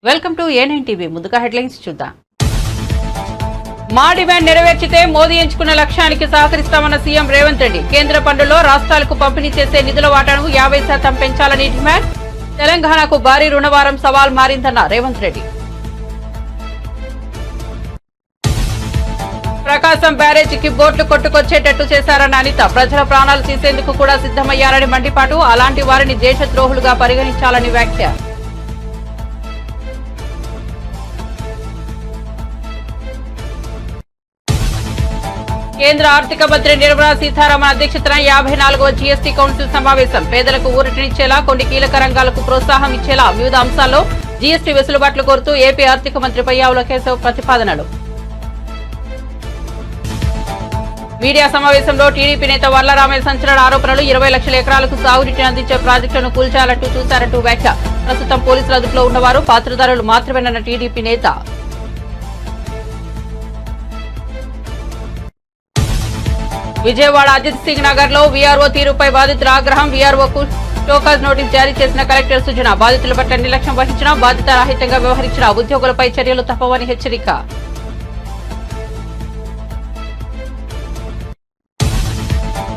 Welcome to ఏ9 TV. ముందుగా headlines చూద్దాం. మా డిమాండ్ నెరవేర్చితే మోదీ ఎంచుకున్న లక్ష్యానికి సహకరిస్తామన్న సీఎం రేవంత్ రెడ్డి. కేంద్ర పన్నుల్లో రాష్ట్రాలకు పంపిణీ చేసే నిధుల వాటాను 50% పెంచాలని డిమాండ్. తెలంగాణకు భారీ రుణభారం సవాల్ మారిందన్న రేవంత్ రెడ్డి. ప్రకాశం బ్యారేజీకి బోట్లు కొట్టుకొచ్చేటట్టు చేశారన్న అనిత. ప్రజల ప్రాణాలు తీసేందుకు కూడా సిద్దమయ్యారని మండిపాటు. అలాంటి వారిని దేశద్రోహులుగా పరిగణించాలని వ్యాఖ్య. కేంద్ర ఆర్థిక మంత్రి నిర్మలా సీతారామన్ అధ్యక్షతన 54వ జీఎస్టీ కౌన్సిల్ సమావేశం. పేదలకు ఊరటనిచ్చేలా, కొన్ని కీలక రంగాలకు ప్రోత్సాహం ఇచ్చేలా వివిధ అంశాల్లో జీఎస్టీ వెసులుబాట్లు కోరుతూ ఏపీ ఆర్థిక మంత్రి పయ్యావుల కేశవ్ ప్రతిపాదనలు. మీడియా సమావేశంలో టీడీపీ నేత వర్లరామయ్య సంచలన ఆరోపణలు. 20 లక్షల ఎకరాలకు సాగునీటిని అందించే ప్రాజెక్టులను కూల్చాలంటూ చూశారంటూ వ్యాఖ్య. ప్రస్తుతం పోలీసుల అదుపులో ఉన్నవారు పాత్రధారులు మాత్రమేనన్న టీడీపీ నేత. విజయవాడ అజిత్ సింగ్ నగర్ లో వీఆర్ఓ తీరుపై బాధితుల ఆగ్రహం. వీఆర్ఓకు టోకాజ్ నోటీస్ జారీ చేసిన కలెక్టర్ సుజన. బాధితుల పట్ల నిర్లక్ష్యం వహించిన, బాధ్యతారాహిత్యంగా వ్యవహరించిన, ఉద్యోగులపై చర్యలు తప్పవని హెచ్చరిక.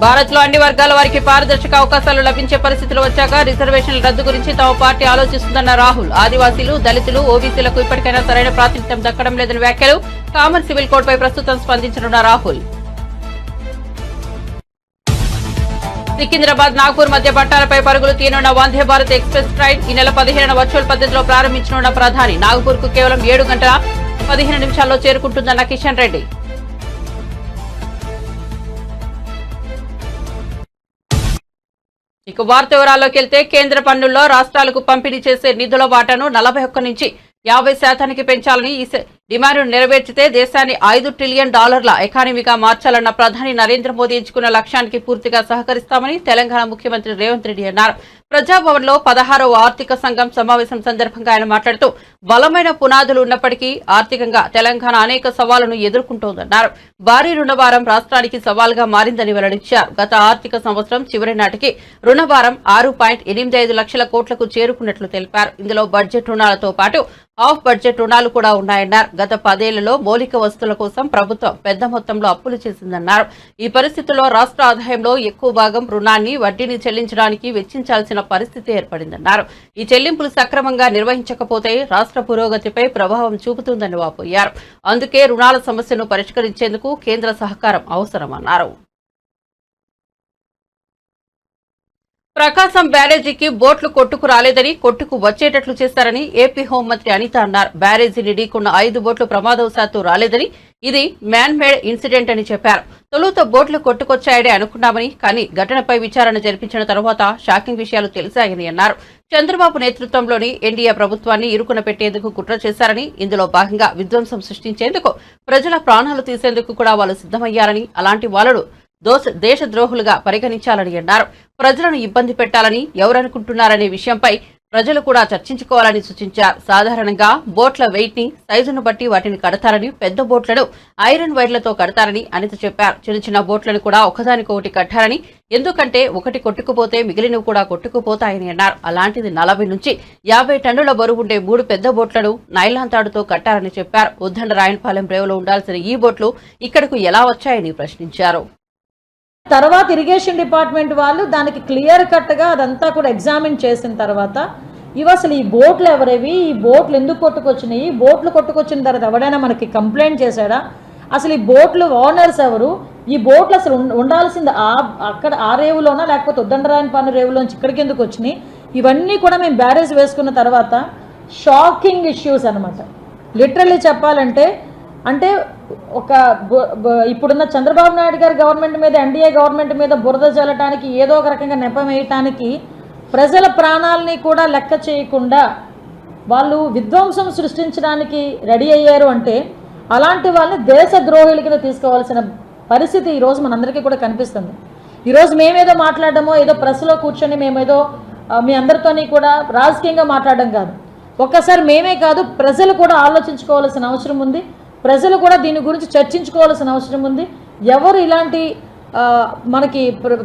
భారత్ లో అన్ని వర్గాల వారికి పారదర్శక అవకాశాలు లభించే పరిస్థితులు వచ్చాక రిజర్వేషన్ల రద్దు గురించి తమ పార్టీ ఆలోచిస్తుందన్న రాహుల్. ఆదివాసీలు, దళితులు, ఓబీసీలకు ఇప్పటికైనా సరైన ప్రాతినిధ్యం దక్కడం లేదని వ్యాఖ్యలు. కామన్ సివిల్ కోడ్పై ప్రస్తుతం స్పందించనున్న రాహుల్. సికింద్రాబాద్ నాగ్పూర్ మధ్య పట్టాలపై పరుగులు తీయనున్న వందే భారత్ ఎక్స్ప్రెస్ ట్రైన్ ఈ నెల 15న వర్చువల్ పద్ధతిలో ప్రారంభించనున్న ప్రధాని. నాగ్పూర్ కు కేవలం 7 గంటల 15 నిమిషాల్లో చేరుకుంటుందన్న కిషన్ రెడ్డి. ఇక వార్త వివరాల్లోకి వెళ్తే, కేంద్ర పన్నుల్లో రాష్ట్రాలకు పంపిణీ చేసే నిధుల వాటాను 41 నుంచి 50% పెంచాలని డిమాండ్ను నెరవేర్చితే దేశాన్ని $5 ట్రిలియన్ ఎకానమీగా మార్చాలన్న ప్రధాని నరేంద్ర మోదీ ఎంచుకున్న లక్ష్యానికి పూర్తిగా సహకరిస్తామని తెలంగాణ ముఖ్యమంత్రి రేవంత్ రెడ్డి అన్నారు. ప్రజాభవన్లో 16వ ఆర్థిక సంఘం సమావేశం సందర్భంగా ఆయన మాట్లాడుతూ, బలమైన పునాదులు ఉన్నప్పటికీ ఆర్థికంగా తెలంగాణ అనేక సవాళ్లను ఎదుర్కొంటోందన్నారు. భారీ రుణభారం రాష్ట్రానికి సవాల్గా మారిందని వెల్లడించారు. గత ఆర్థిక సంవత్సరం చివరి నాటికి రుణభారం 6.85 లక్షల కోట్లకు చేరుకున్నట్లు తెలిపారు. ఇందులో బడ్జెట్ రుణాలతో పాటు ఆఫ్ బడ్జెట్ రుణాలు కూడా ఉన్నాయన్నారు. గత 10 ఏళ్లలో మౌలిక వస్తువుల కోసం ప్రభుత్వం పెద్ద మొత్తంలో అప్పులు చేసిందన్నారు. ఈ పరిస్థితుల్లో రాష్ట్ర ఆదాయంలో ఎక్కువ భాగం రుణాన్ని, వడ్డీని చెల్లించడానికి వెచ్చించాల్సిన పరిస్థితి ఏర్పడిందన్నారు. ఈ చెల్లింపులు సక్రమంగా నిర్వహించకపోతే రాష్ట్ర పురోగతిపై ప్రభావం చూపుతుందని వాపోయారు. అందుకే రుణాల సమస్యను పరిష్కరించేందుకు కేంద్ర సహకారం అవసరమన్నారు. ప్రకాశం బ్యారేజీకి బోట్లు కొట్టుకు రాలేదని, కొట్టుకు వచ్చేటట్లు చేశారని ఏపీ హోంమంత్రి అనిత అన్నారు. బ్యారేజీని ఢీకొన్న 5 బోట్లు ప్రమాదవశాత్తు రాలేదని, ఇది మ్యాన్ మేడ్ ఇన్సిడెంట్ అని చెప్పారు. తొలుత బోట్లు కొట్టుకొచ్చాయని అనుకున్నామని, కానీ ఘటనపై విచారణ జరిపించిన తర్వాత షాకింగ్ విషయాలు తెలిసాయని అన్నారు. చంద్రబాబు నేతృత్వంలోని ఎన్డీఏ ప్రభుత్వాన్ని ఇరుకున పెట్టేందుకు కుట్ర చేశారని, ఇందులో భాగంగా విధ్వంసం సృష్టించేందుకు, ప్రజల ప్రాణాలు తీసేందుకు కూడా వాళ్ళు సిద్దమయ్యారని, అలాంటి వాళ్ళను దేశద్రోహులుగా పరిగణించాలని అన్నారు. ప్రజలను ఇబ్బంది పెట్టాలని ఎవరనుకుంటున్నారనే విషయంపై ప్రజలు కూడా చర్చించుకోవాలని సూచించారు. సాధారణంగా బోట్ల వెయిట్ ని, సైజును బట్టి వాటిని కడతారని, పెద్ద బోట్లను ఐరన్ వైర్లతో కడతారని అనిత చెప్పారు. చిన్న చిన్న బోట్లను కూడా ఒకదానికొకటి కట్టారని, ఎందుకంటే ఒకటి కొట్టుకుపోతే మిగిలినవి కూడా కొట్టుకుపోతాయని అన్నారు. అలాంటిది 40 నుంచి 50 టన్నుల బరువుండే 3 పెద్ద బోట్లను నైలాన్ తాడుతో కట్టారని చెప్పారు. ఉద్దండ రాయనపాలెం రేవులో ఉండాల్సిన ఈ బోట్లు ఇక్కడకు ఎలా వచ్చాయని ప్రశ్నించారు. తర్వాత ఇరిగేషన్ డిపార్ట్మెంట్ వాళ్ళు దానికి క్లియర్ కట్గా అదంతా కూడా ఎగ్జామిన్ చేసిన తర్వాత, ఇవి అసలు ఈ బోట్లు ఎవరేవి, ఈ బోట్లు ఎందుకు కొట్టుకొచ్చినాయి, బోట్లు కొట్టుకొచ్చిన తర్వాత ఎవడైనా మనకి కంప్లైంట్ చేశాడా, అసలు ఈ బోట్లు ఓనర్స్ ఎవరు, ఈ బోట్లు అసలు ఉండాల్సింది అక్కడ ఆ రేవులోనా లేకపోతే ఉద్దండరాయనపాలెం రేవులోంచి ఇక్కడికి ఎందుకు వచ్చినాయి, ఇవన్నీ కూడా మేము బ్యారేజ్ వేసుకున్న తర్వాత షాకింగ్ ఇష్యూస్ అనమాట. లిటరల్లీ చెప్పాలంటే, అంటే ఒక ఇప్పుడున్న చంద్రబాబు నాయుడు గారి గవర్నమెంట్ మీద, ఎన్డీఏ గవర్నమెంట్ మీద బురద జల్లటానికి, ఏదో ఒక రకంగా నెపం వేయటానికి, ప్రజల ప్రాణాలని కూడా లెక్క చేయకుండా వాళ్ళు విధ్వంసం సృష్టించడానికి రెడీ అయ్యారు. అంటే అలాంటి వాళ్ళని దేశద్రోహుల కింద తీసుకోవాల్సిన పరిస్థితి ఈరోజు మనందరికీ కూడా కనిపిస్తుంది. ఈరోజు మేమేదో మాట్లాడడమో, ఏదో ప్రెస్లో కూర్చొని మేమేదో మీ అందరితోని కూడా రాజకీయంగా మాట్లాడడం కాదు. ఒక్కసారి మేమే కాదు, ప్రజలు కూడా ఆలోచించుకోవాల్సిన అవసరం ఉంది. ప్రజలు కూడా దీని గురించి చర్చించుకోవాల్సిన అవసరం ఉంది. ఎవరు ఇలాంటి మనకి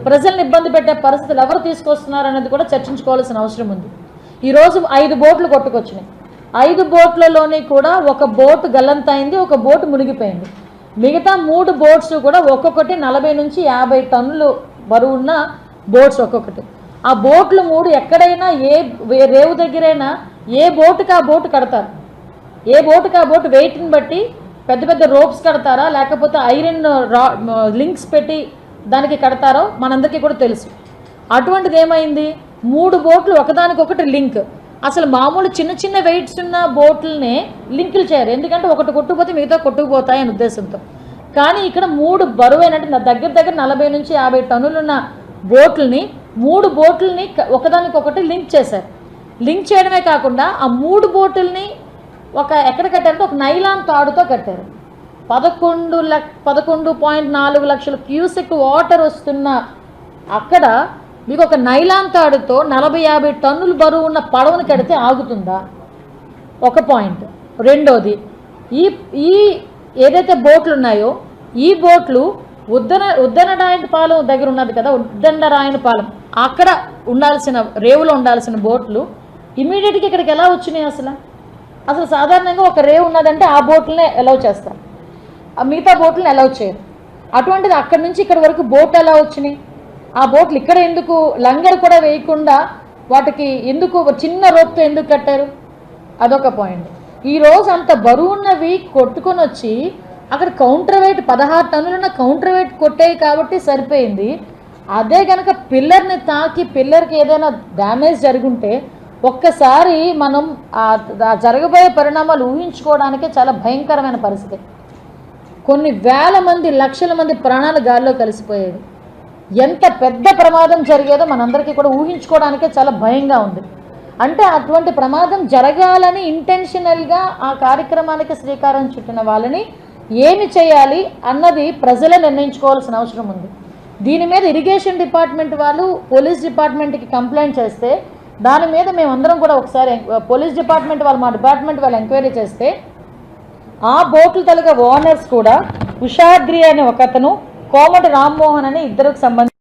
ప్రజల్ని ఇబ్బంది పెట్టే పరిస్థితులు ఎవరు తీసుకొస్తున్నారు అనేది కూడా చర్చించుకోవాల్సిన అవసరం ఉంది. ఈరోజు 5 బోట్లు కొట్టుకొచ్చినాయి. 5 బోట్లలోని కూడా ఒక బోటు గల్లంతైంది, ఒక బోటు మునిగిపోయింది. మిగతా 3 బోట్స్ కూడా ఒక్కొక్కటి 40 నుంచి 50 టన్నులు బరువున్న బోట్స్ ఒక్కొక్కటి. ఆ బోట్లు 3 ఎక్కడైనా ఏ రేవు దగ్గరైనా ఏ బోటుకి ఆ బోటు కడతారు, ఏ బోటుకి ఆ బోటు వెయిట్ని బట్టి పెద్ద పెద్ద రోప్స్ కడతారా లేకపోతే ఐరన్ లింక్స్ పెట్టి దానికి కడతారో మనందరికీ కూడా తెలుసు. అటువంటిది ఏమైంది, 3 బోట్లు ఒకదానికొకటి లింక్. అసలు మామూలు చిన్న చిన్న వెయిట్స్ ఉన్న బోట్లనే లింకులు చేయరు, ఎందుకంటే ఒకటి కొట్టుకుపోతే మిగతా కొట్టుకుపోతాయి అనే ఉద్దేశంతో. కానీ ఇక్కడ 3 బరువైనట్టు దగ్గర 40 నుంచి 50 టన్నులున్న బోట్లని 3 బోట్లని ఒకదానికొకటి లింక్ చేశారు. లింక్ చేయడమే కాకుండా ఆ 3 బోటుల్ని ఎక్కడ కట్టారంటే ఒక నైలాన్ తాడుతో కట్టారు. 11.4 లక్షల క్యూసెక్ వాటర్ వస్తున్న అక్కడ మీకు ఒక నైలాన్ తాడుతో 40-50 టన్నులు బరువు ఉన్న పడవను కడితే ఆగుతుందా? ఒక పాయింట్. రెండోది, ఈ ఏదైతే బోట్లు ఉన్నాయో ఈ బోట్లు ఉద్దనరాయనపాలెం దగ్గర ఉన్నది కదా, ఉద్దండరాయనపాలెం అక్కడ ఉండాల్సిన రేవులో ఉండాల్సిన బోట్లు ఇమీడియట్గా ఇక్కడికి ఎలా వచ్చినాయి? అసలు సాధారణంగా ఒక రేవు ఉన్నదంటే ఆ బోట్లనే అలౌ చేస్తారు, మిగతా బోట్లను అలౌ చేయరు. అటువంటిది అక్కడి నుంచి ఇక్కడ వరకు బోట్ ఎలా వచ్చినాయి? ఆ బోట్లు ఇక్కడ ఎందుకు లంగర్ కూడా వేయకుండా వాటికి ఎందుకు చిన్న రోప్తో ఎందుకు కట్టారు? అదొక పాయింట్. ఈరోజు అంత బరువున్నవి కొట్టుకొని వచ్చి అక్కడ కౌంటర్ వెయిట్ 16 టన్నులున్న కౌంటర్ వెయిట్ కొట్టాయి కాబట్టి సరిపోయింది. అదే కనుక పిల్లర్ని తాకి పిల్లర్కి ఏదైనా డ్యామేజ్ జరుగుంటే ఒక్కసారి మనం జరగబోయే పరిణామాలు ఊహించుకోవడానికే చాలా భయంకరమైన పరిస్థితి. కొన్ని వేల మంది లక్షల మంది ప్రాణాలు గాల్లో కలిసిపోయేది. ఎంత పెద్ద ప్రమాదం జరిగేదో మనందరికీ కూడా ఊహించుకోవడానికే చాలా భయంగా ఉంది. అంటే అటువంటి ప్రమాదం జరగాలని ఇంటెన్షనల్గా ఆ కార్యక్రమానికి శ్రీకారం చుట్టిన వాళ్ళని ఏమి చేయాలి అన్నది ప్రజలే నిర్ణయించుకోవాల్సిన అవసరం ఉంది. దీని మీద ఇరిగేషన్ డిపార్ట్మెంట్ వాళ్ళు పోలీస్ డిపార్ట్మెంట్కి కంప్లైంట్ చేస్తే దాని మీద మేమందరం కూడా ఒకసారి పోలీస్ డిపార్ట్మెంట్ వాళ్ళు మా డిపార్ట్మెంట్ వాళ్ళు ఎంక్వైరీ చేస్తే ఆ బోట్ల తలుగా ఓనర్స్ కూడా ఉషాద్రి అనే ఒకతను, కోమటి రామ్మోహన్ అనే ఇద్దరికి సంబంధించి.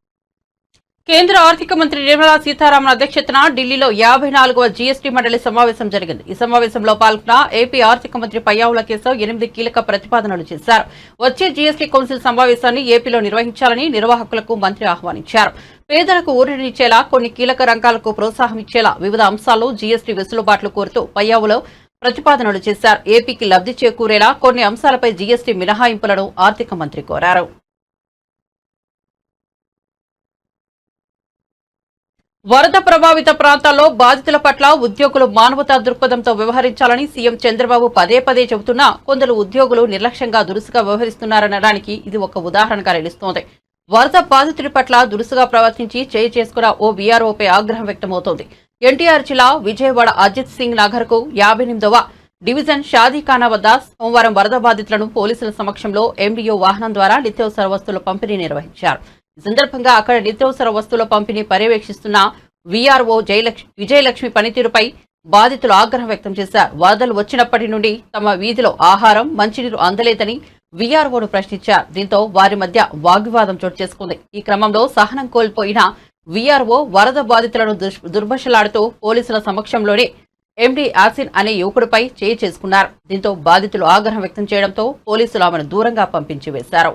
కేంద్ర ఆర్థిక మంత్రి నిర్మలా సీతారామన్ అధ్యక్షతన ఢిల్లీలో 54వ జీఎస్టీ మండలి సమావేశం జరిగింది. ఈ సమావేశంలో పాల్గొన్న ఏపీ ఆర్థిక మంత్రి పయ్యావుల కేశవ్ 8 కీలక ప్రతిపాదనలు చేశారు. వచ్చే జీఎస్టీ కౌన్సిల్ సమావేశాన్ని ఏపీలో నిర్వహించాలని నిర్వాహకులకు మంత్రి ఆహ్వానించారు. పేదలకు ఊరటనిచ్చేలా కొన్ని కీలక రంగాలకు ప్రోత్సాహం ఇచ్చేలా వివిధ అంశాల్లో జీఎస్టీ వెసులుబాట్లు కోరుతూ పయ్యావులో ప్రతిపాదనలు చేశారు. ఏపీకి లబ్ధి చేకూరేలా కొన్ని అంశాలపై జీఎస్టీ మినహాయింపులను ఆర్థిక మంత్రి కోరారు. వరద ప్రభావిత ప్రాంతాల్లో బాధితుల పట్ల ఉద్యోగులు మానవతా దృక్పథంతో వ్యవహరించాలని సీఎం చంద్రబాబు పదే చెబుతున్నా కొందరు ఉద్యోగులు నిర్లక్ష్యంగా దురుసుగా వ్యవహరిస్తున్నారనడానికి ఇది ఒక ఉదాహరణగా నిలుస్తోంది. వరద బాధితుడి పట్ల దురుసుగా ప్రవర్తించి చేయి చేసుకున్న ఓ వీఆర్ఓపై ఆగ్రహం వ్యక్తమవుతోంది. ఎన్టీఆర్ జిల్లా విజయవాడ అజిత్ సింగ్ నగర్ కు 58వ డివిజన్ షాదీఖానా వద్ద సోమవారం వరద బాధితులను పోలీసుల సమక్షంలో ఎండీఓ వాహనం ద్వారా నిత్యావసర వస్తువుల పంపిణీ నిర్వహించారు. ఈ సందర్భంగా అక్కడ నిత్యావసర వస్తువుల పంపిణీ పర్యవేక్షిస్తున్న వీఆర్ఓ విజయలక్ష్మి పనితీరుపై బాధితులు ఆగ్రహం వ్యక్తం చేశారు. వరదలు వచ్చినప్పటి నుండి తమ వీధిలో ఆహారం, మంచినీరు అందలేదని వీఆర్ఓను ప్రశ్నించారు. దీంతో వారి మధ్య వాగ్వివాదం చోటు చేసుకుంది. ఈ క్రమంలో సహనం కోల్పోయిన వీఆర్ఓ వరద బాధితులను దుర్భషలాడుతూ పోలీసుల సమక్షంలోనే ఎండీ యాసిన్ అనే యువకుడిపై చేయి చేసుకున్నారు. దీంతో బాధితులు ఆగ్రహం వ్యక్తం చేయడంతో పోలీసులు ఆమెను దూరంగా పంపించి వేశారు.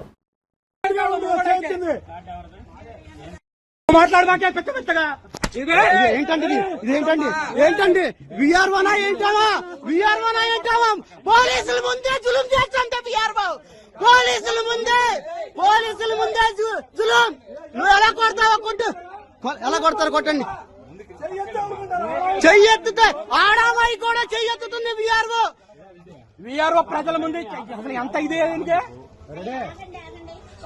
ఎలా కొడతారు? కొట్టండి. చెయ్యెత్తుతే ఆడవాయి కూడా చెయ్యెత్తుతుంది విఆర్ఓ ప్రజల ముందు. అసలు ఎంత ఇదే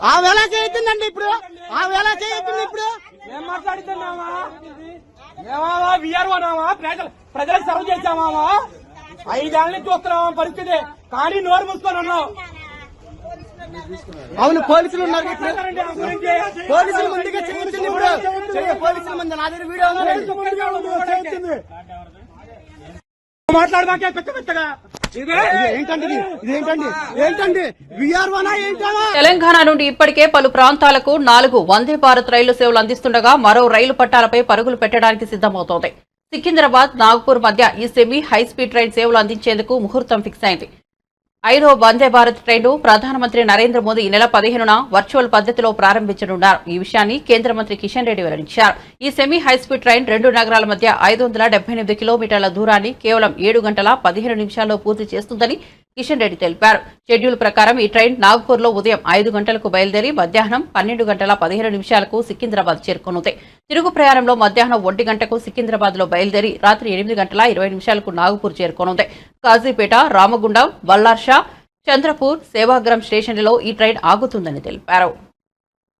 ఆమె ఎలా చేయొద్దండి? ఇప్పుడు ఆమె ఎలా చేయొద్దు? ఇప్పుడు ఏం మాట్లాడుతున్నావా? ఏమావా విఆర్ఓనావా? ప్రజలకు సర్వ్ చేశామావా? 5 ఏళ్ళ నుంచి చూస్తున్నావా పరిస్థితి, కానీ నోరు మూసుకొని ఉన్నావు. అవును, పోలీసులు ఉన్నారు. పోలీసుల ముందుగా చేయొచ్చింది. ఇప్పుడు పోలీసుల ముందు నా దగ్గర వీడియో మాట్లాడబాకే పెద్దగా. తెలంగాణ నుండి ఇప్పటికే పలు ప్రాంతాలకు 4 వందే భారత్ రైలు సేవలు అందిస్తుండగా మరో రైలు పట్టాలపై పరుగులు పెట్టడానికి సిద్దమవుతోంది. సికింద్రాబాద్ నాగ్పూర్ మధ్య ఈ సెమీ హైస్పీడ్ ట్రైన్ సేవలు అందించేందుకు ముహూర్తం ఫిక్స్ అయింది. 5వ వందే భారత్ ట్రైన్ను ప్రధానమంత్రి నరేంద్ర మోదీ ఈ నెల 15న వర్చువల్ పద్ధతిలో ప్రారంభించనున్నారు. ఈ విషయాన్ని కేంద్ర మంత్రి కిషన్ రెడ్డి వెల్లడించారు. ఈ సెమీ హైస్పీడ్ ట్రైన్ 2 నగరాల మధ్య 578 కిలోమీటర్ల దూరాన్ని కేవలం 7 గంటల 15 నిమిషాల్లో పూర్తి చేస్తుందని కిషన్ రెడ్డి తెలిపారు. షెడ్యూల్ ప్రకారం ఈ ట్రైన్ నాగ్పూర్లో ఉదయం 5 గంటలకు బయలుదేరి మధ్యాహ్నం 12 గంటల 15 నిమిషాలకు సికింద్రాబాద్ చేరుకోనుంది. తిరుగు ప్రయాణంలో మధ్యాహ్నం 1 గంటకు సికింద్రాబాద్ లో బయలుదేరి రాత్రి 8 గంటల 20 నిమిషాలకు నాగపూర్ చేరుకోనుంది. కాజీపేట, రామగుండం, వల్లార్షా, చంద్రపూర్, సేవాగ్రం స్టేషన్లలో ఈ ట్రైన్ ఆగుతుందని తెలిపారు.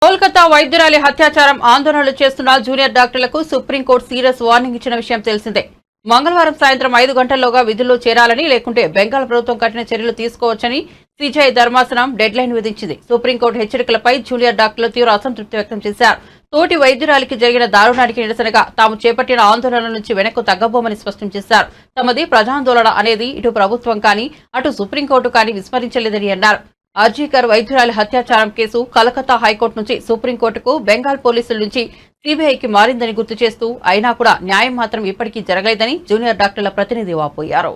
కోల్కతా వైద్యురాలి అత్యాచారం ఆందోళనలు చేస్తున్న జూనియర్ డాక్టర్లకు సుప్రీంకోర్టు సీరియస్ వార్నింగ్ ఇచ్చిన విషయం తెలిసిందే. మంగళవారం సాయంత్రం 5 గంటల్లోగా విధుల్లో చేరాలని, లేకుంటే బెంగాల్ ప్రభుత్వం కఠిన చర్యలు తీసుకోవచ్చని సిజేఐ ధర్మాసనం డెడ్లైన్ విధించింది. సుప్రీంకోర్టు హెచ్చరికలపై జూనియర్ డాక్టర్లు తీవ్ర అసంతృప్తి వ్యక్తం చేశారు. తోటి వైద్యురాలికి జరిగిన దారుణానికి నిరసనగా తాము చేపట్టిన ఆందోళన నుంచి వెనక్కు తగ్గబోమని స్పష్టం చేశారు. తమది ప్రజాందోళన అనేది ఇటు ప్రభుత్వం కానీ అటు సుప్రీంకోర్టు కానీ విస్మరించలేదని అన్నారు. అర్జీకర్ వైద్యురాలి అత్యాచారం కేసు కలకత్తా హైకోర్టు నుంచి సుప్రీంకోర్టుకు, బెంగాల్ పోలీసుల నుంచి సీబీఐకి మారిందని గుర్తు చేస్తూ అయినా కూడా న్యాయం మాత్రం ఇప్పటికీ జరగలేదని జూనియర్ డాక్టర్ల ప్రతినిధి వాపోయారు.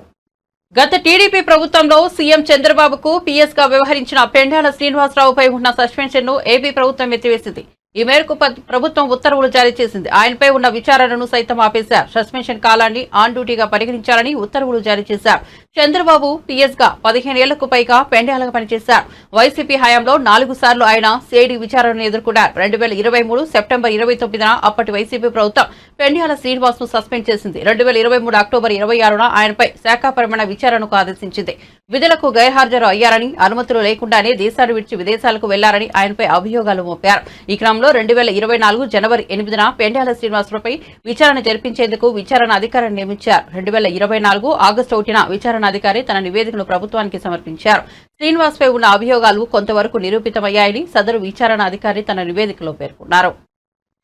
గత టీడీపీ ప్రభుత్వంలో సీఎం చంద్రబాబుకు పీఎస్ గా వ్యవహరించిన పెండ్యాల శ్రీనివాసరావుపై ఉన్న సస్పెన్షన్ ను ఏపీ ప్రభుత్వం ఎత్తివేసింది. ఈ మేరకు ప్రభుత్వం ఉత్తర్వులు జారీ చేసింది. ఆయనపై ఉన్న విచారణను సైతం ఆపేశారు. సస్పెన్షన్ కాలాన్ని ఆన్ డ్యూటీగా పరిగణించాలని ఉత్తర్వులు జారీ చేశారు. చంద్రబాబు పీఎస్ గా 15 ఏళ్లకు పైగా పెండ్యాలగా పనిచేశారు. వైసీపీ హయాంలో 4 సార్లు ఆయన సిఐడి విచారణను ఎదుర్కొన్నారు. 2023 సెప్టెంబర్ 29న అప్పటి వైసీపీ ప్రభుత్వం పెండ్యాల శ్రీనివాస్ ను సస్పెండ్ చేసింది. 2023 అక్టోబర్ 26న ఆయనపై శాఖాపరమైన విచారణకు ఆదేశించింది. విధులకు గైర్హాజరు అయ్యారని, అనుమతులు లేకుండానే దేశాన్ని విడిచి విదేశాలకు వెళ్లారని ఆయనపై అభియోగాలు మోపారు. ఈ క్రమంలో 2024 జనవరి 8న పెండ్యాల శ్రీనివాసరావుపై విచారణ జరిపించేందుకు విచారణ అధికారిని నియమించారు. 2024 ఆగస్టు 1న విచారణ అధికారి తన నివేదికను ప్రభుత్వానికి సమర్పించారు. శ్రీనివాస్ పై ఉన్న అభియోగాలు కొంతవరకు నిరూపితమయ్యాయని సదరు విచారణ అధికారి తన నివేదికలో పేర్కొన్నారు.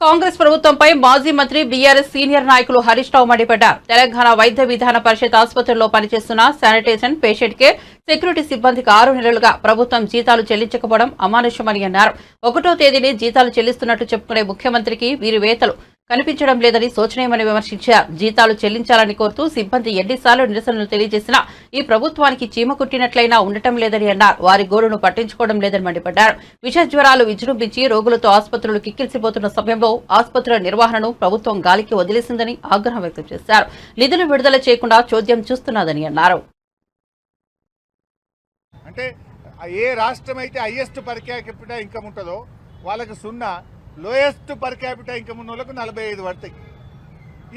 కాంగ్రెస్ ప్రభుత్వంపై మాజీ మంత్రి బీఆర్ఎస్ సీనియర్ నాయకులు హరీష్ రావు మండిపడ్డారు. తెలంగాణ వైద్య విధాన పరిషత్ ఆసుపత్రుల్లో పనిచేస్తున్న శానిటేషన్, పేషెంట్ కేర్, సెక్యూరిటీ సిబ్బందికి 6 నెలలుగా ప్రభుత్వం జీతాలు చెల్లించకపోవడం అమానుషమని అన్నారు. 1వ తేదీని జీతాలు చెల్లిస్తున్నట్టు చెప్పుకునే ముఖ్యమంత్రికి వీరి వేతలు కనిపించడం లేదని శోచనీయమని విమర్శించారు. జీతాలు చెల్లించాలని కోరుతూ సిబ్బంది ఎన్నిసార్లు నిరసనలు తెలియజేసినా ఈ ప్రభుత్వానికి చీమ కుట్టినట్లయినా ఉండటం లేదని అన్నారు. వారి గోడును పట్టించుకోవడం లేదని మండిపడ్డారు. విష జ్వరాలు విజృంభించి రోగులతో ఆసుపత్రులు కిక్కిరిసిపోతున్న సమయంలో ఆసుపత్రుల నిర్వహణను ప్రభుత్వం గాలికి వదిలేసిందని ఆగ్రహం వ్యక్తం చేశారు. నిధులు విడుదల చేయకుండా చోద్యం చూస్తున్నదని అన్నారు. అంటే ఏ రాష్ట్రం అయితే హైయెస్ట్ పర్ క్యాపిటా ఇన్కమ్ ఉంటుందో వాళ్ళకి 0, లోయెస్ట్ పర్ క్యాపిటా ఇన్కమ్ ఉన్న వాళ్ళకు 45 పడతాయి.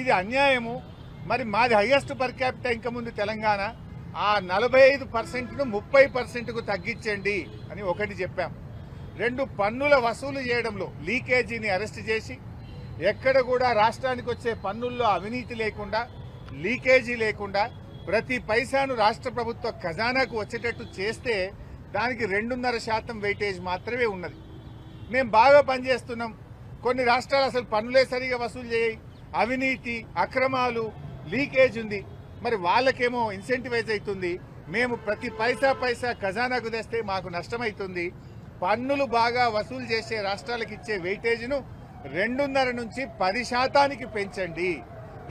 ఇది అన్యాయము. మరి మాది హైయెస్ట్ పర్ క్యాపిటా ఇన్కమ్ ఉంది తెలంగాణ. ఆ 45%ను 30%కు తగ్గించండి అని ఒకటి చెప్పాం. 2 పన్నుల వసూలు చేయడంలో లీకేజీని అరెస్ట్ చేసి ఎక్కడ కూడా రాష్ట్రానికి వచ్చే పన్నుల్లో అవినీతి లేకుండా, లీకేజీ లేకుండా ప్రతి పైసాను రాష్ట్ర ప్రభుత్వ ఖజానాకు వచ్చేటట్టు చేస్తే దానికి 2.5% వెయిటేజ్ మాత్రమే ఉన్నది. మేము బాగా పనిచేస్తున్నాం. కొన్ని రాష్ట్రాలు అసలు పన్నులే సరిగా వసూలు చేయి, అవినీతి, అక్రమాలు, లీకేజ్ ఉంది. మరి వాళ్ళకేమో ఇన్సెంటివైజ్ అవుతుంది. మేము ప్రతి పైసా ఖజానాకు తెస్తే మాకు నష్టమవుతుంది. పన్నులు బాగా వసూలు చేసే రాష్ట్రాలకు ఇచ్చే వెయిటేజ్ను 2.5 నుంచి 10% పెంచండి.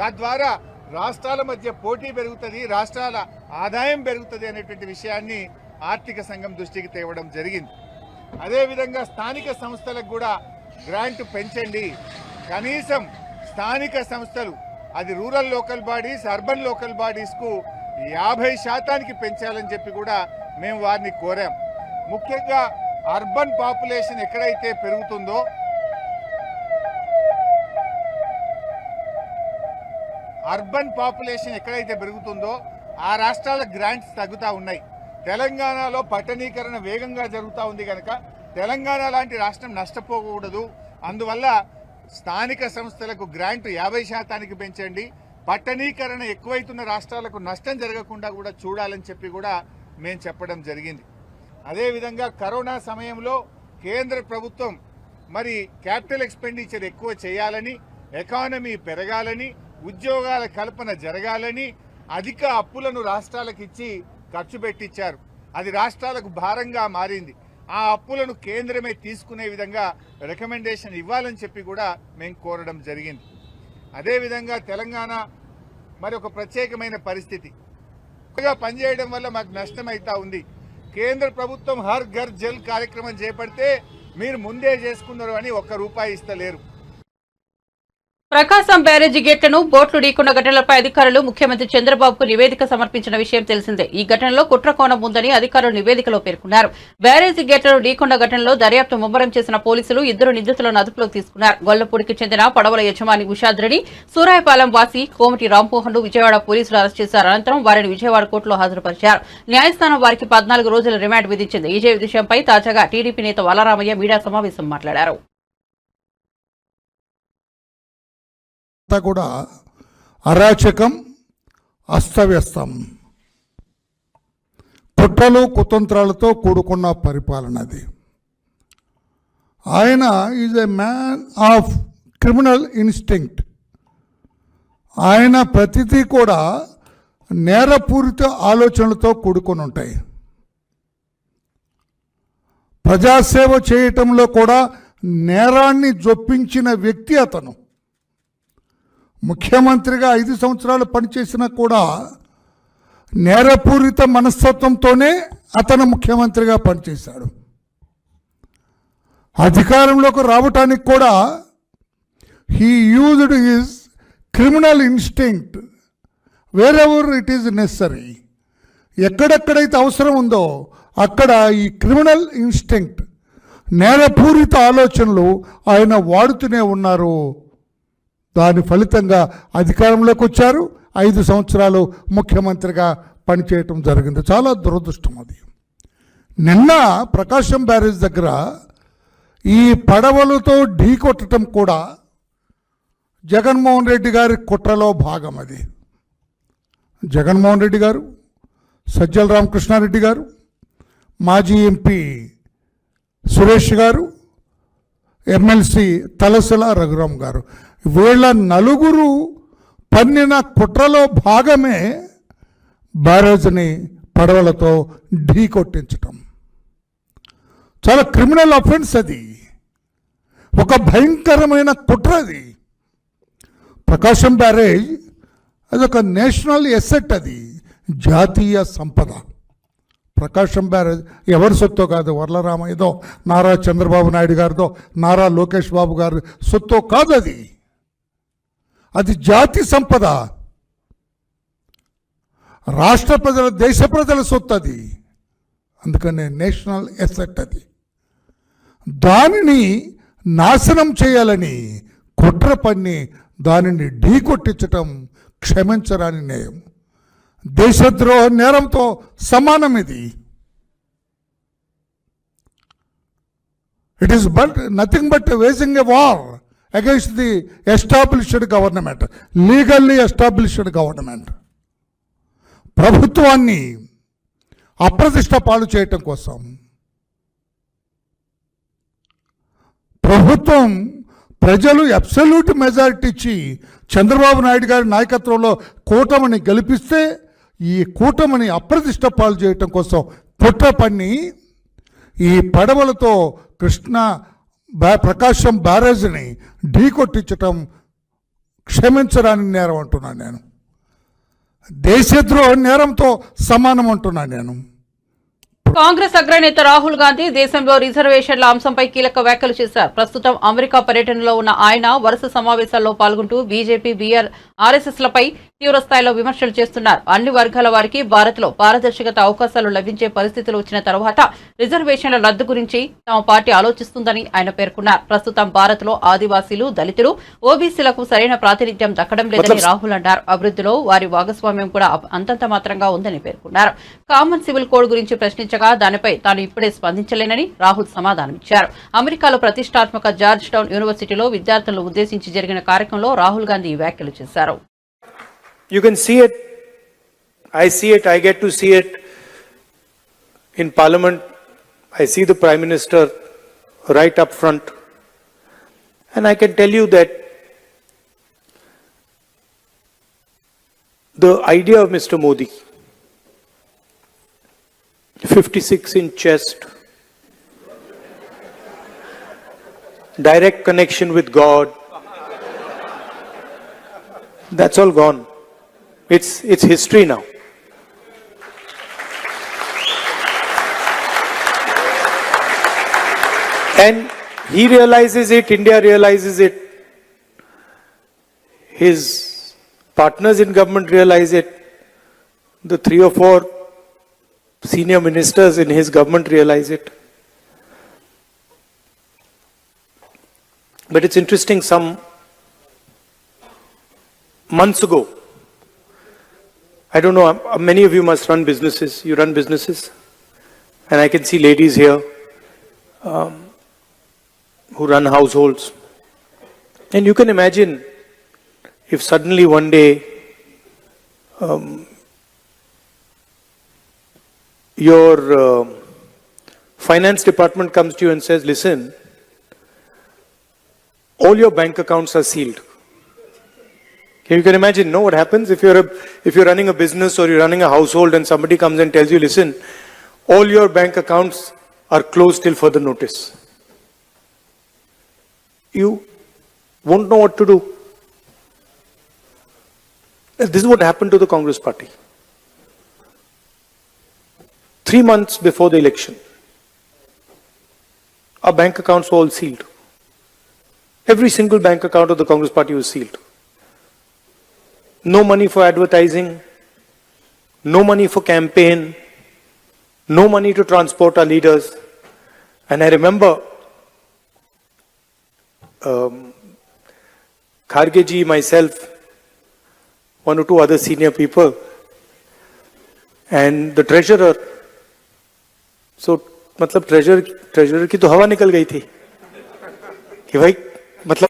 తద్వారా రాష్ట్రాల మధ్య పోటీ పెరుగుతుంది, రాష్ట్రాల ఆదాయం పెరుగుతుంది అనేటువంటి విషయాన్ని ఆర్థిక సంఘం దృష్టికి తేవడం జరిగింది. అదేవిధంగా స్థానిక సంస్థలకు కూడా గ్రాంట్ పెంచండి. కనీసం స్థానిక సంస్థలు, అది rural local bodies, urban local బాడీస్కు 50% పెంచాలని చెప్పి కూడా మేము వారిని కోరాం. ముఖ్యంగా అర్బన్ పాపులేషన్ ఎక్కడైతే పెరుగుతుందో ఆ రాష్ట్రాల గ్రాంట్స్ తగ్గుతూ ఉన్నాయి. తెలంగాణలో పట్టణీకరణ వేగంగా జరుగుతూ ఉంది కనుక తెలంగాణ లాంటి రాష్ట్రం నష్టపోకూడదు. అందువల్ల స్థానిక సంస్థలకు గ్రాంట్ 50% పెంచండి. పట్టణీకరణ ఎక్కువైతున్న రాష్ట్రాలకు నష్టం జరగకుండా కూడా చూడాలని చెప్పి కూడా మేము చెప్పడం జరిగింది. అదేవిధంగా కరోనా సమయంలో కేంద్ర ప్రభుత్వం మరి క్యాపిటల్ ఎక్స్పెండిచర్ ఎక్కువ చేయాలని, ఎకానమీ పెరగాలని, ఉద్యోగాల కల్పన జరగాలని అధిక అప్పులను రాష్ట్రాలకు ఇచ్చి ఖర్చు పెట్టించారు. అది రాష్ట్రాలకు భారంగా మారింది. ఆ అప్పులను కేంద్రమే తీసుకునే విధంగా రికమెండేషన్ ఇవ్వాలని చెప్పి కూడా మేము కోరడం జరిగింది. అదేవిధంగా తెలంగాణ మరి ఒక ప్రత్యేకమైన పరిస్థితి పనిచేయడం వల్ల మాకు నష్టం అవుతా ఉంది. కేంద్ర ప్రభుత్వం హర్ ఘర్ జల్ కార్యక్రమం చేపడితే మీరు ముందే చేసుకున్నారు అని ₹1 ఇస్తలేరు. ప్రకాశం బ్యారేజీ గేట్లను బోట్లు ఢీకొన్న ఘటనలపై అధికారులు ముఖ్యమంత్రి చంద్రబాబుకు నివేదిక సమర్పించిన విషయం తెలిసిందే. ఈ ఘటనలో కుట్రకోణం ఉందని అధికారులు నివేదికలో పేర్కొన్నారు. బ్యారేజీ గేట్లను ఢీకొన్న ఘటనలో దర్యాప్తు ముమ్మరం చేసిన పోలీసులు 2 నిందితులను అదుపులోకి తీసుకున్నారు. గొల్లపూడికి చెందిన పడవల యజమాని ఉషాద్రిని, సూరాయపాలెం వాసి కోమటి రాంమోహన్ ను విజయవాడ పోలీసులు అరెస్ట్ చేశారు. అనంతరం వారిని విజయవాడ కోర్టులో హాజరుపరిచారు. న్యాయస్థానం వారికి 14 రోజుల రిమాండ్ విధించింది. ఈ విషయంపై తాజాగా టీడీపీ నేత వలరామయ్య మీడియా సమావేశం మాట్లాడారు. కూడా అరాచకం, అస్తవ్యస్తం, కుట్రలు కుతంత్రాలతో కూడుకున్న పరిపాలన అది. ఆయన is a man of criminal instinct. ఆయన ప్రతిదీ కూడా నేరపూరిత ఆలోచనలతో కూడుకొని ఉంటాయి. ప్రజాసేవ చేయటంలో కూడా నేరాన్ని జొప్పించిన వ్యక్తి అతను. ముఖ్యమంత్రిగా 5 సంవత్సరాలు పనిచేసినా కూడా నేరపూరిత మనస్తత్వంతోనే అతను ముఖ్యమంత్రిగా పనిచేశాడు. అధికారంలోకి రావటానికి కూడా he used his criminal instinct wear ever it is necessary. ఎక్కడెక్కడైతే అవసరం ఉందో అక్కడ ఈ క్రిమినల్ ఇన్స్టింక్ట్, నేరపూరిత ఆలోచనలు ఆయన వాడుతూనే ఉన్నారు. దాని ఫలితంగా అధికారంలోకి వచ్చారు. 5 సంవత్సరాలు ముఖ్యమంత్రిగా పనిచేయటం జరిగింది. చాలా దురదృష్టం అది. నిన్న ప్రకాశం బ్యారేజ్ దగ్గర ఈ పడవలతో ఢీకొట్టడం కూడా జగన్మోహన్ రెడ్డి గారి కుట్రలో భాగం. అది జగన్మోహన్ రెడ్డి గారు, సజ్జల రామకృష్ణారెడ్డి గారు, మాజీ ఎంపీ సురేష్ గారు, ఎమ్మెల్సీ తలసల రఘురామ్ గారు, వీళ్ళ నలుగురు పన్నిన కుట్రలో భాగమే బ్యారేజ్ని పడవలతో ఢీ కొట్టించటం. చాలా క్రిమినల్ అఫెన్స్ అది. ఒక భయంకరమైన కుట్ర అది. ప్రకాశం బ్యారేజ్ అదొక నేషనల్ ఎసెట్, అది జాతీయ సంపద. ప్రకాశం బ్యారేజ్ ఎవరి సొత్తో కాదు, వరలరామయ్యదో, నారా చంద్రబాబు నాయుడు గారిదో, నారా లోకేష్ బాబు గారి సొత్తో కాదు. అది జాతి సంపద, రాష్ట్ర ప్రజల, దేశ ప్రజల సొత్తు అది. అందుకనే నేషనల్ ఎసెట్ అది. దానిని నాశనం చేయాలని కుట్ర పన్ని దానిని ఢీకొట్టించటం క్షమించరాని నేరం. దేశద్రోహ నేరంతో సమానం ఇది. It is but nothing but waging a war against the established government, legally established government. ప్రభుత్వాన్ని అప్రతిష్ట పాలు చేయటం కోసం ప్రభుత్వం, ప్రజలు అబ్సల్యూట్ మెజారిటీ ఇచ్చి చంద్రబాబు నాయుడు గారి నాయకత్వంలో కూటమిని గెలిపిస్తే ఈ కూటమిని అప్రతిష్ట పాలు చేయటం కోసం కుట్ర పన్ని ఈ పడవలతో ప్రకాశం బ్యారేజ్ని ఢీకొట్టించటం క్షమించరాని నేరం అంటున్నాను నేను. దేశద్రోహ నేరంతో సమానం అంటున్నాను నేను. కాంగ్రెస్ అగ్రనేత రాహుల్ గాంధీ దేశంలో రిజర్వేషన్ల అంశంపై కీలక వ్యాఖ్యలు చేశారు. ప్రస్తుతం అమెరికా పర్యటనలో ఉన్న ఆయన వరుస సమావేశాల్లో పాల్గొంటూ బీజేపీ, ఆర్ఎస్ఎస్ లపై తీవ్రస్థాయిలో విమర్శలు చేస్తున్నారు. అన్ని వర్గాల వారికి భారత్లో పారదర్శకత, అవకాశాలు లభించే పరిస్థితులు వచ్చిన తర్వాత రిజర్వేషన్ల రద్దు గురించి తమ పార్టీ ఆలోచిస్తుందని ఆయన పేర్కొన్నారు. ప్రస్తుతం భారత్లో ఆదివాసీలు, దళితులు, ఓబీసీలకు సరైన ప్రాతినిధ్యం దక్కడం లేదని రాహుల్ అన్నారు. అభివృద్ధిలో వారి భాగస్వామ్యం కూడా అంతంత మాత్రంగా ఉందని పేర్కొన్నారు. కామన్ సివిల్ కోడ్ గురించి ప్రశ్నించగా దానిపై తాను ఇప్పుడే స్పందించలేనని రాహుల్ సమాధానమిచ్చారు. అమెరికాలో ప్రతిష్టాత్మక జార్జ్ టౌన్ యూనివర్సిటీలో విద్యార్థులను ఉద్దేశించి జరిగిన కార్యక్రమంలో రాహుల్ గాంధీ ఈ వ్యాఖ్యలు చేశారు. You can see it, I get to see it in Parliament. I see the Prime Minister right up front. And I can tell you that the idea of Mr. Modi, 56-inch chest, direct connection with God, that's all gone. It's history now. And he realizes it, India realizes it, his partners in government realize it, the 3 or 4 senior ministers in his government realize it. But it's interesting, some months ago, I don't know, many of you must run businesses, you run businesses, and I can see ladies here who run households. And you can imagine if suddenly one day your finance department comes to you and says, listen, all your bank accounts are sealed. You can imagine, no, what happens if you're running a business or you're running a household and somebody comes and tells you, listen, all your bank accounts are closed till further notice. You won't know what to do. This is what happened to the Congress party. 3 months before the election, our bank accounts were all sealed. Every single bank account of the Congress party was sealed. No money for advertising, no money for campaign, no money to transport our leaders. And I remember Kharge ji, myself, 1 or 2 other senior people, and the treasurer. So, मतलब treasurer की तो हवा निकल गई थी कि भाई मतलब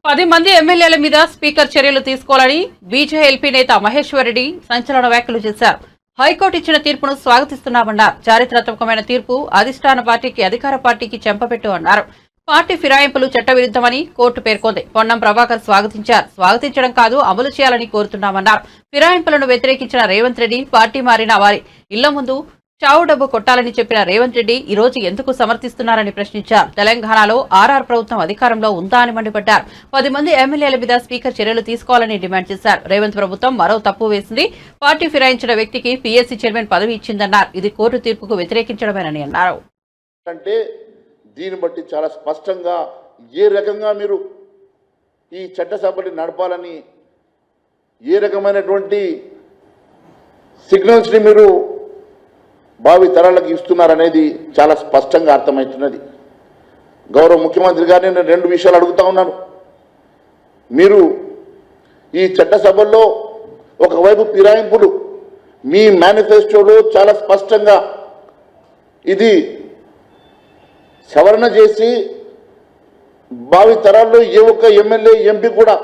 10 మంది ఎమ్మెల్యేల మీద స్పీకర్ చర్యలు తీసుకోవాలని బీజేఎల్పీ నేత మహేశ్వర్ రెడ్డి సంచలన వ్యాఖ్యలు చేశారు. హైకోర్టు ఇచ్చిన తీర్పును స్వాగతిస్తున్నామన్నారు. చారిత్రాత్మకమైన తీర్పు అధిష్టాన పార్టీకి అధికార పార్టీకి చెంపపెట్టు అన్నారు. పార్టీ ఫిరాయింపులు చట్టవిరుద్ధమని కోర్టు పేర్కొంది. పొన్నం ప్రభాకర్ స్వాగతించారు. స్వాగతించడం కాదు, అమలు చేయాలని కోరుతున్నామన్నారు. ఫిరాయింపులను వ్యతిరేకించిన రేవంత్ రెడ్డి పార్టీ మారిన వారి ఇళ్ల ముందు చావు డబ్బు కొట్టాలని చెప్పిన రేవంత్ రెడ్డి ఈ రోజు ఎందుకు సమర్థిస్తున్నారని ప్రశ్నించారు. తెలంగాణలో ఆర్ఆర్ ప్రభుత్వం అధికారంలో ఉందా అని మండిపడ్డారు. 10 మంది ఎమ్మెల్యేల మీద స్పీకర్ చర్యలు తీసుకోవాలని డిమాండ్ చేశారు. రేవంత్ ప్రభుత్వం మరో తప్పు వేసింది. పార్టీ ఫిరాయించిన వ్యక్తికి పీఎస్సీ చైర్మన్ పదవి ఇచ్చిందన్నారు. ఇది కోర్టు తీర్పుకు వ్యతిరేకించడమేనని అన్నారు. అంటే దీన్ని బట్టి చాలా స్పష్టంగా ఏ రకంగా మీరు ఈ చట్టసభని నడపాలని, ఏ రకమైనటువంటి సిగ్నల్స్ని మీరు భావి తరాలకు ఇస్తున్నారనేది చాలా స్పష్టంగా అర్థమవుతున్నది. గౌరవ ముఖ్యమంత్రి గారిని నేను 2 విషయాలు అడుగుతా ఉన్నాను. మీరు ఈ చట్టసభల్లో ఒకవైపు ఫిరాయింపులు, మీ మేనిఫెస్టోలో చాలా స్పష్టంగా ఇది సవరణ చేసి భావి తరాల్లో ఏ ఒక్క ఎమ్మెల్యే ఎంపీ కూడా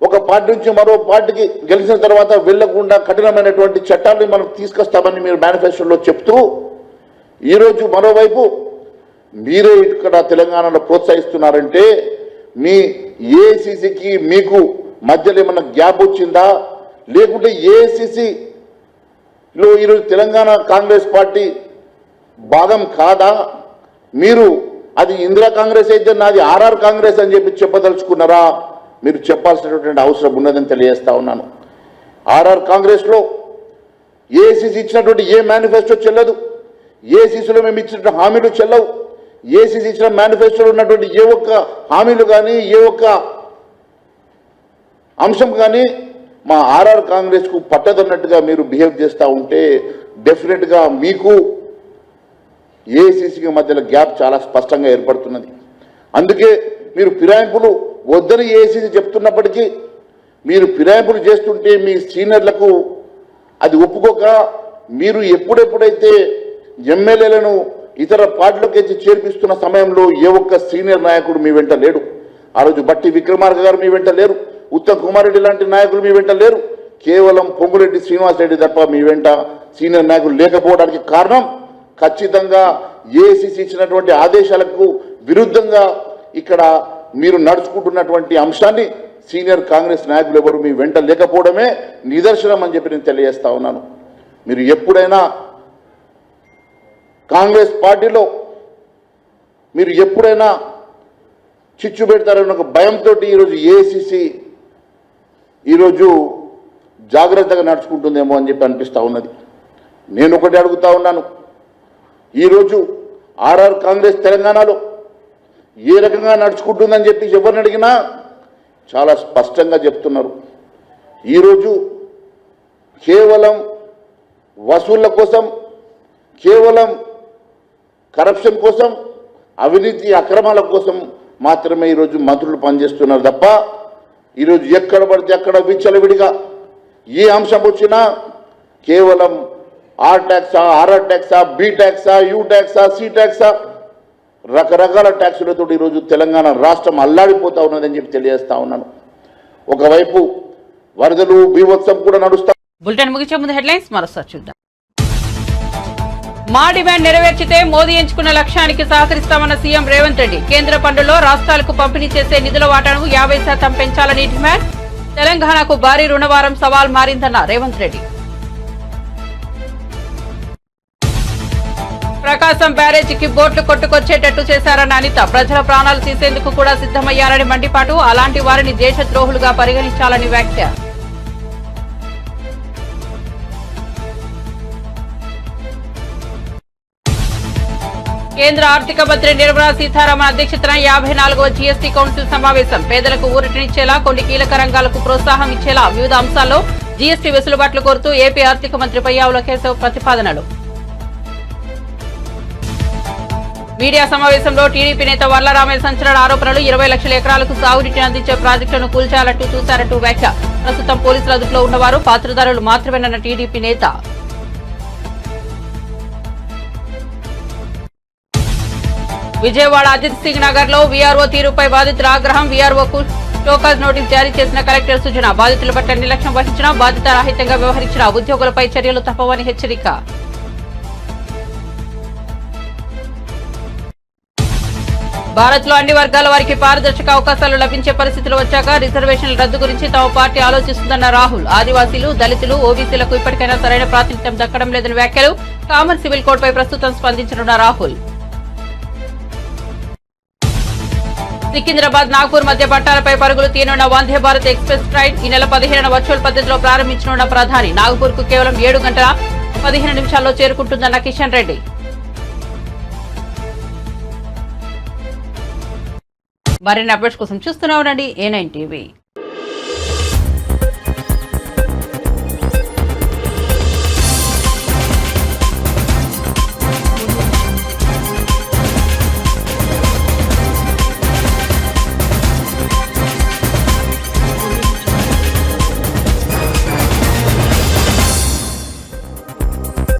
ఒక పార్టీ నుంచి మరో పార్టీకి గెలిచిన తర్వాత వెళ్లకుండా కఠినమైనటువంటి చట్టాలను మనం తీసుకొస్తామని మీరు మేనిఫెస్టోలో చెప్తూ, ఈరోజు మరోవైపు మీరే ఇక్కడ తెలంగాణలో ప్రోత్సహిస్తున్నారంటే మీ ఏఐసిసికి మీకు మధ్యలో ఏమన్నా గ్యాప్ వచ్చిందా, లేకుంటే ఏఐసిసిలో ఈరోజు తెలంగాణ కాంగ్రెస్ పార్టీ భాగం కాదా? మీరు అది ఇందిరా కాంగ్రెస్ అయితే నాది ఆర్ఆర్ కాంగ్రెస్ అని చెప్పదలుచుకున్నారా? మీరు చెప్పాల్సినటువంటి అవసరం ఉన్నదని తెలియజేస్తా ఉన్నాను. ఆర్ఆర్ కాంగ్రెస్లో ఏఐసిసి ఇచ్చినటువంటి ఏ మేనిఫెస్టో చెల్లదు, ఏఐసిసిలో మేము ఇచ్చిన హామీలు చెల్లవు. ఏఐసిసి ఇచ్చిన మేనిఫెస్టోలో ఉన్నటువంటి ఏ ఒక్క హామీలు కానీ, ఏ ఒక్క అంశం కానీ మా ఆర్ఆర్ కాంగ్రెస్కు పట్టదన్నట్టుగా మీరు బిహేవ్ చేస్తూ ఉంటే డెఫినెట్గా మీకు ఏఐసిసికి మధ్యలో గ్యాప్ చాలా స్పష్టంగా ఏర్పడుతున్నది. అందుకే మీరు ఫిరాయింపులు వద్దని ఏఐసిసి చెప్తున్నప్పటికీ మీరు ఫిరాయింపులు చేస్తుంటే మీ సీనియర్లకు అది ఒప్పుకోక మీరు ఎప్పుడెప్పుడైతే ఎమ్మెల్యేలను ఇతర పార్టీలోకి చేర్పిస్తున్న సమయంలో ఏ ఒక్క సీనియర్ నాయకుడు మీ వెంట లేడు. ఆ రోజు బట్టి విక్రమార్క గారు మీ వెంట లేరు, ఉత్తమ్ కుమార్ రెడ్డి లాంటి నాయకులు మీ వెంట లేరు. కేవలం పొంగురెడ్డి శ్రీనివాస్ రెడ్డి తప్ప మీ వెంట సీనియర్ నాయకులు లేకపోవడానికి కారణం ఖచ్చితంగా ఏఐసిసి ఇచ్చినటువంటి ఆదేశాలకు విరుద్ధంగా ఇక్కడ మీరు నడుచుకుంటున్నటువంటి అంశాన్ని సీనియర్ కాంగ్రెస్ నాయకులు ఎవరు మీ వెంట లేకపోవడమే నిదర్శనం అని చెప్పి నేను తెలియజేస్తా ఉన్నాను. మీరు ఎప్పుడైనా కాంగ్రెస్ పార్టీలో మీరు ఎప్పుడైనా చిచ్చు పెడతారన్న ఒక భయంతో ఈరోజు ఏఐసిసి ఈరోజు జాగ్రత్తగా నడుచుకుంటుందేమో అని చెప్పి అనిపిస్తూ ఉన్నది. నేను ఒకటి అడుగుతా ఉన్నాను, ఈరోజు ఆర్ఆర్ కాంగ్రెస్ తెలంగాణలో ఏ రకంగా నడుచుకుంటుందని చెప్పి ఎవరిని అడిగినా చాలా స్పష్టంగా చెప్తున్నారు. ఈరోజు కేవలం వసూళ్ల కోసం, కేవలం కరప్షన్ కోసం, అవినీతి అక్రమాల కోసం మాత్రమే ఈరోజు మంత్రులు పనిచేస్తున్నారు తప్ప ఈరోజు ఎక్కడ పడితే అక్కడ విచ్చలవిడిగా ఏ అంశం వచ్చినా కేవలం ఆర్ ట్యాక్సా, ఆర్ఆర్ ట్యాక్సా, బి ట్యాక్సా, యూ ట్యాక్సా, సి ట్యాక్సా, రకరకాల ట్యాక్సులతో ఈరోజు తెలంగాణ రాష్ట్రం అల్లాడిపోతా ఉన్నదని చెప్పి తెలియజేస్తా ఉన్నాను. ఒకవైపు వరదలు, బీభత్సం కూడా నడుస్తా. బులెటిన్ ముగించే ముందు హెడ్లైన్స్ మరోసారి చూద్దాం. మా డిమాండ్ నెరవేర్చితే మోదీ ఎంచుకున్న లక్ష్యానికి సహకరిస్తామన్న సీఎం రేవంత్ రెడ్డి. కేంద్ర ఫండ్లలో రాష్ట్రాలకు పంపిణీ చేసే నిధుల వాటాను 50% పెంచాలని డిమాండ్. తెలంగాణకు భారీ రుణభారం సవాల్ మారిందన్న రేవంత్ రెడ్డి. ప్రకాశం బ్యారేజీకి బోట్లు కొట్టుకొచ్చేటట్టు చేశారన్న అనిత. ప్రజల ప్రాణాలు తీసేందుకు కూడా సిద్దమయ్యారని మండిపాటు. అలాంటి వారిని దేశద్రోహులుగా పరిగణించాలని వ్యాఖ్య. కేంద్ర ఆర్థిక మంత్రి నిర్మలా సీతారామన్ అధ్యక్షతన 54వ జీఎస్టీ కౌన్సిల్ సమావేశం. పేదలకు ఊరటనిచ్చేలా, కొన్ని కీలక రంగాలకు ప్రోత్సాహం ఇచ్చేలా వివిధ అంశాల్లో జీఎస్టీ వెసులుబాట్లు కోరుతూ ఏపీ ఆర్థిక మంత్రి పయ్యావుల కేశవ్ ప్రతిపాదనలు. మీడియా సమావేశంలో టీడీపీ నేత వర్లరామయ్య సంచలన ఆరోపణలు. 20 లక్షల ఎకరాలకు సాగునీటిని అందించే ప్రాజెక్టులను కూల్చాలంటూ చూశారంటూ వ్యాఖ్య. ప్రస్తుతం పోలీసుల అదుపులో ఉన్నవారు పాత్రధారులు మాత్రమేనన్న టీడీపీ నేత. విజయవాడ అజిత్ సింగ్ నగర్ లో వీఆర్ఓ తీరుపై బాధితుల ఆగ్రహం. వీఆర్ఓకు షోకాజ్ నోటీస్ జారీ చేసిన కలెక్టర్ సూచన. బాధితుల పట్ల నిర్లక్ష్యం వహించిన, బాధ్యత రాహిత్యంగా వ్యవహరించిన ఉద్యోగులపై చర్యలు తప్పవని హెచ్చరిక. భారత్ లో అన్ని వర్గాల వారికి పారదర్శక అవకాశాలు లభించే పరిస్థితులు వచ్చాక రిజర్వేషన్ల రద్దు గురించి తమ పార్టీ ఆలోచిస్తుందన్న రాహుల్. ఆదివాసీలు, దళితులు, ఓబీసీలకు ఇప్పటికైనా సరైన ప్రాతినిధ్యం దక్కడం లేదని వ్యాఖ్యలు. కామన్ సివిల్ కోడ్ పై ప్రస్తుతం స్పందించనున్న రాహుల్. సికింద్రాబాద్, నాగ్పూర్ మధ్య పట్టాలపై పరుగులు తీయనున్న వందే భారత్ ఎక్స్ప్రెస్ ట్రైన్ ఈ నెల 15న వర్చువల్ పద్ధతిలో ప్రారంభించనున్న ప్రధాని. నాగ్పూర్ కు కేవలం 7 గంటల 15 నిమిషాల్లో చేరుకుంటుందన్న కిషన్ రెడ్డి. మరిన్ని అప్డేట్స్ కోసం చూస్తూనే ఉండండి A9 TV.